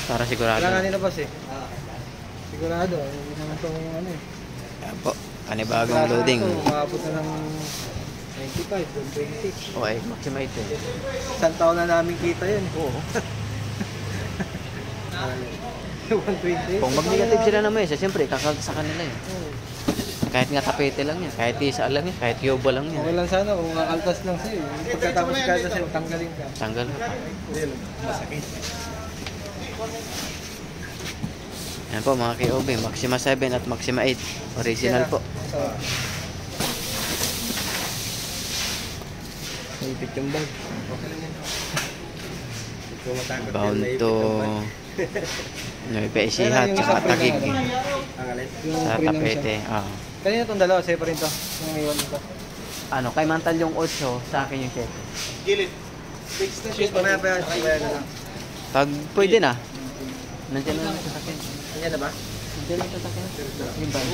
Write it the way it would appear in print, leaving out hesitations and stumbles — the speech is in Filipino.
Para sigurado. Kailangan nila boss eh. Sigurado, hindi naman ito ano eh. Ayan po, panibagong loading. Maabot na ng 95, 120. Okay, maximite eh. Isang taon na namin kita yun. Oo. 120. Kung mag-negative sila naman eh, siyempre kakalta sa kanila eh. Kahit nga tapete lang yan, kahit isa lang yan, kahit yoba lang yan. Okay lang sana kung kakaltas lang sa'yo. Pagkatapos kaltas sa'yo, tanggalin ka. Tanggal ka pa. Masakit. Yan po mga KOB, Maxima 7 at Maxima 8. Original po. Naipit yung bag. Bound to Nueva tsaka Taguig. Sa tapete. Kanina itong dalawa, sa'yo pa rin ito. Yung iwan ito. Ano, kay Mantal yung 8, sa akin yung 7. Gilid. Fix na siya. Mamaya pa yan. Pag pwede na. Nandiyan na lang sa akin. Nandiyan na ba? Nandiyan lang sa akin. Yung bag.